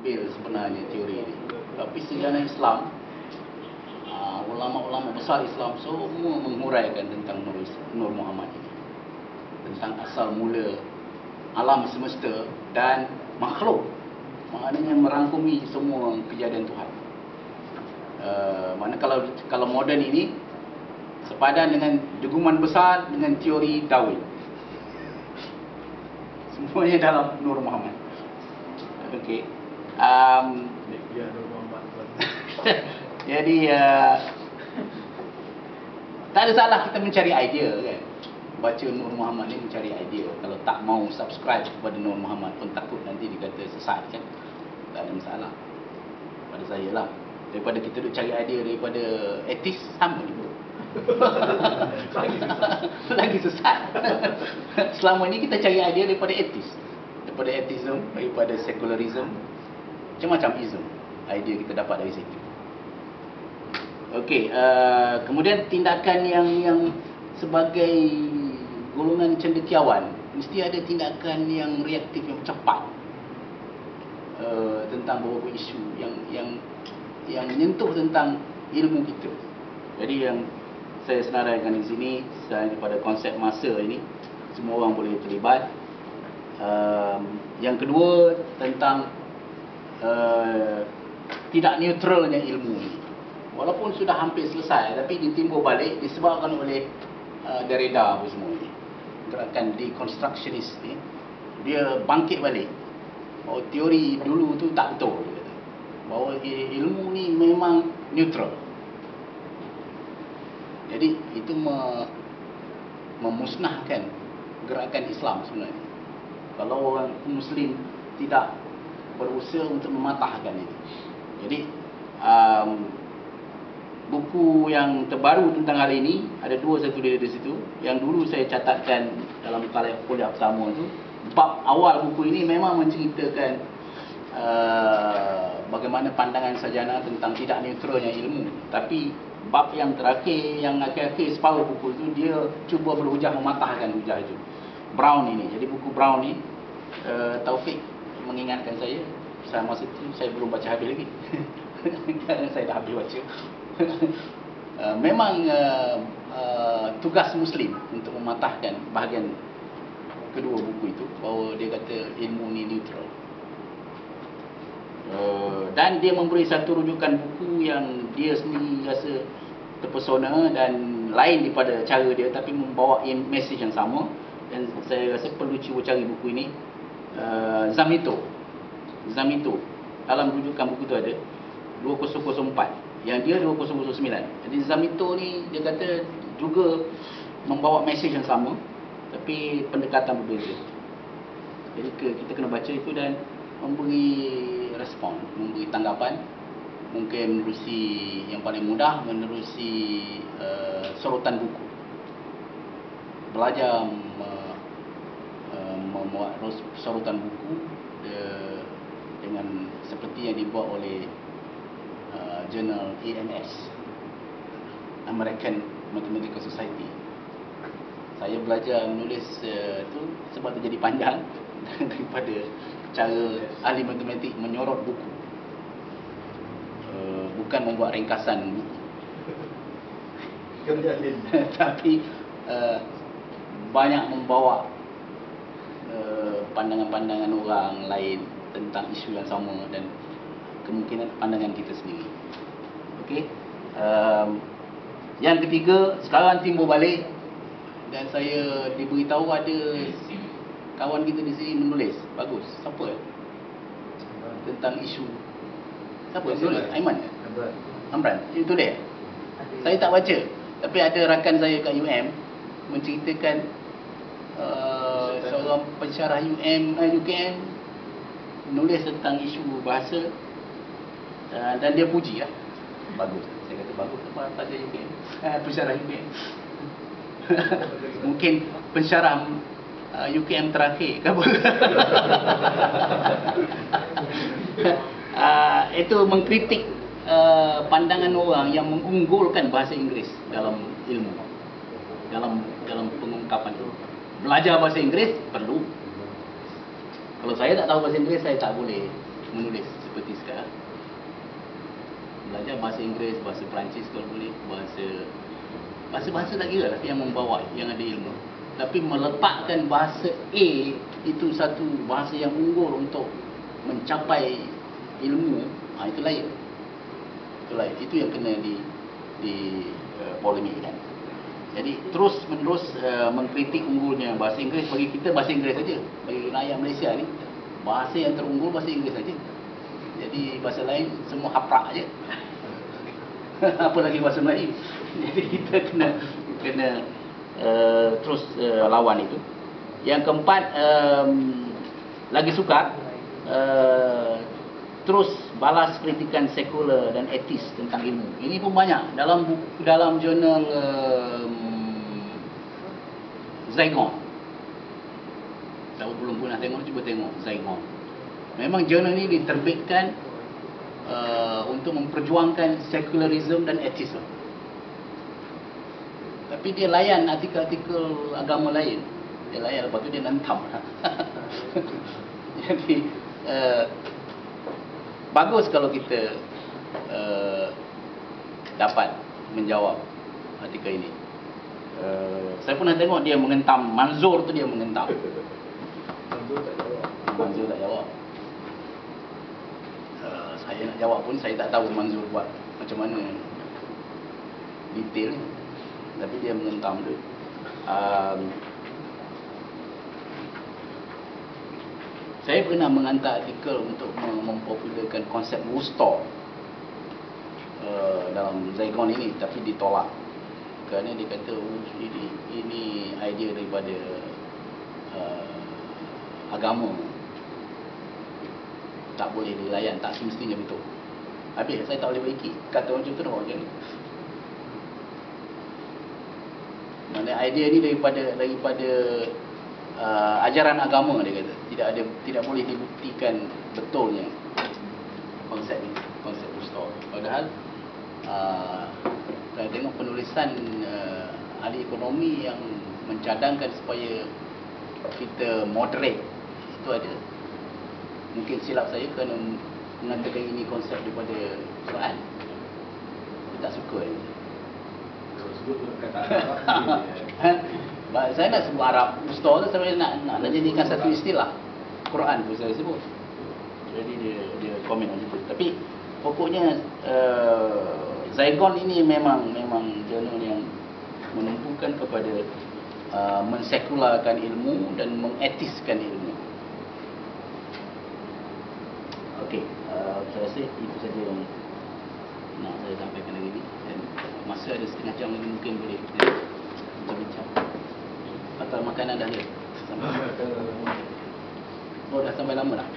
ambil sebenarnya teori ini. Tapi sejarah Islam, ulama-ulama besar Islam semua menguraikan tentang Nur Muhammad ini, tentang asal mula alam semesta dan makhluk, maknanya merangkumi semua kejadian Tuhan. Mana kalau moden ini sepadan dengan deguman besar dengan teori Darwin, semuanya dalam Nur Muhammad. Okey. Jadi tak ada salah kita mencari idea kan. Baca Nur Muhammad ni mencari idea. Kalau tak mau subscribe kepada Nur Muhammad pun takut nanti dikata sesat kan. Tak ada masalah. Pada saya lah. Daripada kita duk cari idea daripada etis, sama juga. Lagi sesat. Selama ni kita cari idea daripada etis. Daripada atheism, daripada secularism, macam-macam ism. Idea kita dapat dari situ. Okey, kemudian tindakan yang sebagai golongan cendekiawan, mesti ada tindakan yang reaktif, yang cepat tentang beberapa isu yang menyentuh tentang ilmu kita. Jadi yang saya senaraikan di sini daripada konsep masa ini, semua orang boleh terlibat. Yang kedua tentang tidak neutralnya ilmu ini. Walaupun sudah hampir selesai, tapi ditimbul balik disebabkan oleh Derrida apa semua ni. Gerakan deconstructionist ni, dia bangkit balik bahawa teori dulu tu tak betul, dia kata. Bahawa ilmu ni memang neutral. Jadi itu memusnahkan gerakan Islam sebenarnya. Kalau orang Muslim tidak berusaha untuk mematahkan ini. Jadi buku yang terbaru tentang hari ini, ada dua saya tulis di situ. Yang dulu saya catatkan dalam kuliah pertama tu. Bab awal buku ini memang menceritakan bagaimana pandangan sarjana tentang tidak neutralnya ilmu. Tapi bab yang terakhir, yang akhir-akhir separuh buku tu, dia cuba berhujah mematahkan hujah itu. Brown ini. Jadi buku Brown ni, Taufik mengingatkan saya masa itu saya belum baca habis lagi. Saya dah habis baca. Memang tugas Muslim untuk mematahkan bahagian kedua buku itu, bahawa dia kata ilmu ni neutral. Dan dia memberi satu rujukan buku yang dia sendiri rasa terpesona dan lain daripada cara dia, tapi membawa message yang sama. Dan saya rasa perlu cuba cari buku ini. Zamito. Dalam rujukan buku itu ada 2004, yang dia 2009. Jadi Zamito ni dia kata juga membawa mesej yang sama, tapi pendekatan berbeza. Jadi kita kena baca itu dan memberi respon, memberi tanggapan. Mungkin menerusi yang paling mudah, menerusi sorotan buku, belajar membuat sorotan buku dengan seperti yang dibuat oleh jurnal AMS, American Mathematical Society. Saya belajar menulis tu sebab tu jadi panjang daripada cara ahli matematik menyorot buku, bukan membuat ringkasan buku. Tapi banyak membawa pandangan-pandangan orang lain tentang isu yang sama dan kemungkinan pandangan kita sendiri. Okey. Yang ketiga, sekarang timbul balik dan saya diberitahu ada kawan kita di sini menulis. Bagus. Siapa? Tentang isu. Siapa yang tulis? Aiman? Amran. Dia tulis? Saya tak baca. Tapi ada rakan saya kat UM menceritakan seorang pensyarah UKM menulis tentang isu bahasa dan dia puji lah. Bagus. Saya kata bagus apa pada UKM, pensyarah UKM. Mungkin pensyarah UKM terakhir ke apa. Itu mengkritik pandangan orang yang mengunggulkan bahasa Inggeris dalam ilmu, dalam pengungkapan itu. Belajar bahasa Inggeris perlu. Kalau saya tak tahu bahasa Inggeris, saya tak boleh menulis seperti sekarang. Belajar bahasa Inggeris, bahasa Perancis kalau boleh, bahasa lagi lah yang membawa, yang ada ilmu. Tapi meletakkan bahasa A itu satu bahasa yang unggul untuk mencapai ilmu, itu lain. Itu lain. Itu yang kena di polemikkan. Jadi terus menerus mengkritik unggulnya bahasa Inggeris. Bagi kita bahasa Inggeris saja. Bagi rakyat Malaysia ni, bahasa yang terunggul bahasa Inggeris saja. Jadi bahasa lain semua haprak aje. Apa lagi bahasa Melayu. Jadi kita kena terus lawan itu. Yang keempat, lagi sukar terus balas kritikan sekular dan etis tentang ilmu. Ini pun banyak dalam jurnal Zygon. Siapa belum pernah tengok, cuba tengok Zygon. Memang jurnal ini diterbitkan untuk memperjuangkan sekularisme dan etisme. Tapi dia layan artikel-artikel agama lain. Dia layan, lepas tu dia nantam. Jadi bagus kalau kita dapat menjawab artikel ini. Saya pernah tengok dia mengentam Manzur tu, dia mengentam. Manzur tak jawab. Saya nak jawab pun saya tak tahu Manzur buat macam mana detail, tapi dia mengentam tu. Saya pernah menghantar artikel untuk mempopularkan konsep Wusta dalam Zygon ini, tapi ditolak kerana dia kata ini idea daripada agama, tak boleh dilayan, tak semestinya betul. Habis saya tak boleh baiki, kata orang macam tu dah macam ni. Mana idea ni daripada ajaran agama, dia kata tidak boleh dibuktikan betulnya konsep ni, konsep Wusta. Padahal saya tengok penulisan ahli ekonomi yang mencadangkan supaya kita moderate itu ada. Mungkin silap saya kerana mengatakan ini konsep daripada Quran. Saya tak suka ni. Saya nak sebut Arab Wusta tu, saya nak jadikan satu istilah. Quran pun saya sebut. Jadi dia komen macam tu. Tapi pokoknya Zygon ini memang jurnal yang menumpukan kepada mensekularkan ilmu dan mengetiskan ilmu. Okey, saya rasa itu saja yang nak saya sampaikan hari ini. Dan masa ada setengah jam lagi, mungkin boleh kita bincang. Atau makanan dah ada? Oh, dah sampai lama dah?